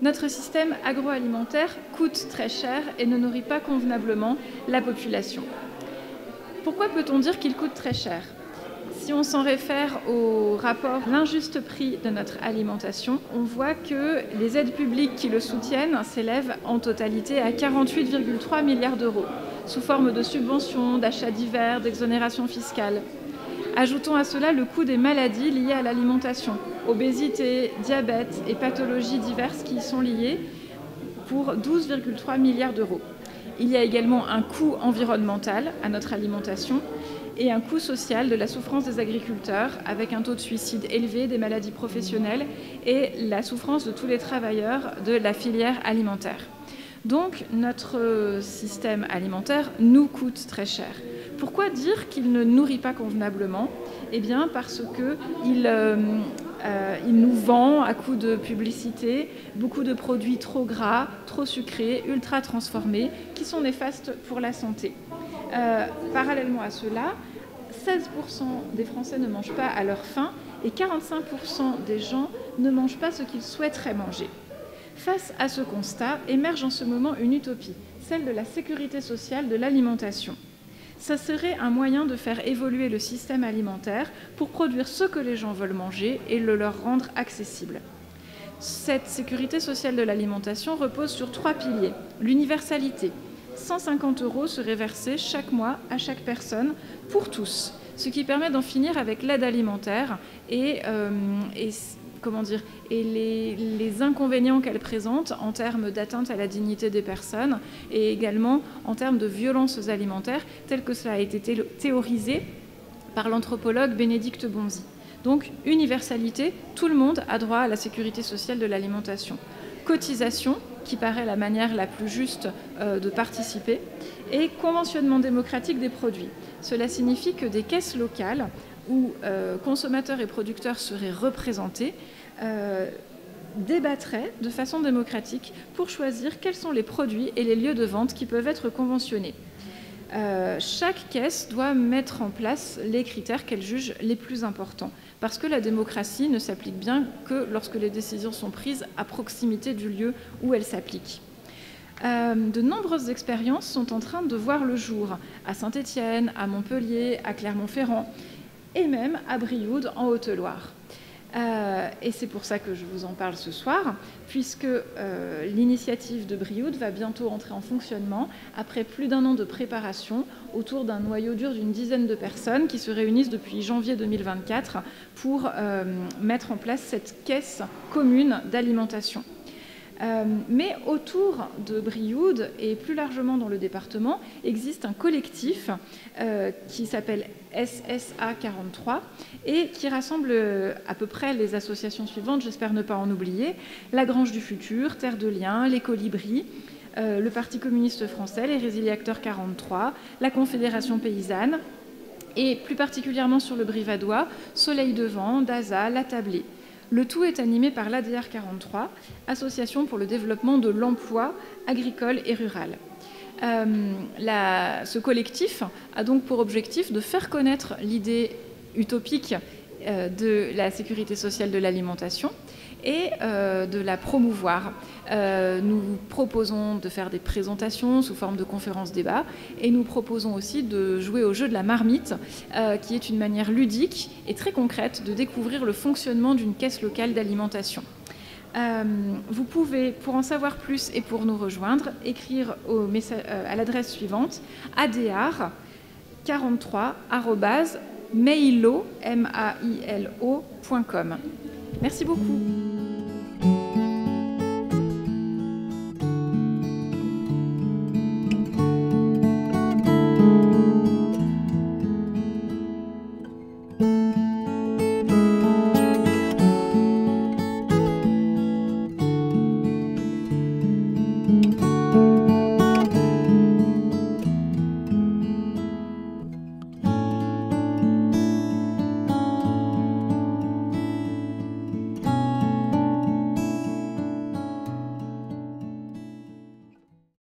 Notre système agroalimentaire coûte très cher et ne nourrit pas convenablement la population. Pourquoi peut-on dire qu'il coûte très cher ? Si on s'en réfère au rapport « L'injuste prix de notre alimentation », on voit que les aides publiques qui le soutiennent s'élèvent en totalité à 48,3 milliards d'euros, sous forme de subventions, d'achats divers, d'exonérations fiscales. Ajoutons à cela le coût des maladies liées à l'alimentation, obésité, diabète et pathologies diverses qui y sont liées, pour 12,3 milliards d'euros. Il y a également un coût environnemental à notre alimentation et un coût social de la souffrance des agriculteurs, avec un taux de suicide élevé, des maladies professionnelles et la souffrance de tous les travailleurs de la filière alimentaire. Donc, notre système alimentaire nous coûte très cher. Pourquoi dire qu'il ne nourrit pas convenablement ? Eh bien, parce qu'il nous vend, à coup de publicité, beaucoup de produits trop gras, trop sucrés, ultra transformés, qui sont néfastes pour la santé. Parallèlement à cela, 16% des Français ne mangent pas à leur faim et 45% des gens ne mangent pas ce qu'ils souhaiteraient manger. Face à ce constat, émerge en ce moment une utopie, celle de la sécurité sociale de l'alimentation. Ça serait un moyen de faire évoluer le système alimentaire pour produire ce que les gens veulent manger et le leur rendre accessible. Cette sécurité sociale de l'alimentation repose sur 3 piliers. L'universalité. 150 € seraient versés chaque mois à chaque personne pour tous, ce qui permet d'en finir avec l'aide alimentaire et les inconvénients qu'elle présente en termes d'atteinte à la dignité des personnes et également en termes de violences alimentaires, tel que cela a été théorisé par l'anthropologue Bénédicte Bonzi. Donc, universalité, tout le monde a droit à la sécurité sociale de l'alimentation. Cotisation, qui paraît la manière la plus juste de participer, et conventionnement démocratique des produits. Cela signifie que des caisses locales où consommateurs et producteurs seraient représentés débattraient de façon démocratique pour choisir quels sont les produits et les lieux de vente qui peuvent être conventionnés. Chaque caisse doit mettre en place les critères qu'elle juge les plus importants, parce que la démocratie ne s'applique bien que lorsque les décisions sont prises à proximité du lieu où elles s'appliquent. De nombreuses expériences sont en train de voir le jour, à Saint-Étienne, à Montpellier, à Clermont-Ferrand, et même à Brioude, en Haute-Loire. Et c'est pour ça que je vous en parle ce soir, puisque l'initiative de Brioude va bientôt entrer en fonctionnement après plus d'1 an de préparation autour d'un noyau dur d'une dizaine de personnes qui se réunissent depuis janvier 2024 pour mettre en place cette caisse commune d'alimentation. Mais autour de Brioude et plus largement dans le département existe un collectif qui s'appelle SSA 43 et qui rassemble à peu près les associations suivantes, j'espère ne pas en oublier: la Grange du Futur, Terre de Liens, les Colibris, le Parti communiste français, les Résiliacteurs 43, la Confédération paysanne et plus particulièrement sur le Brivadois, Soleil Devant, DASA, La Tablée. Le tout est animé par l'ADR 43, Association pour le développement de l'emploi agricole et rural. Ce collectif a donc pour objectif de faire connaître l'idée utopique de la sécurité sociale de l'alimentation et de la promouvoir. Nous proposons de faire des présentations sous forme de conférences-débats et nous proposons aussi de jouer au jeu de la marmite, qui est une manière ludique et très concrète de découvrir le fonctionnement d'une caisse locale d'alimentation. Vous pouvez, pour en savoir plus et pour nous rejoindre, écrire à l'adresse suivante: adr43@mailo.com. Merci beaucoup.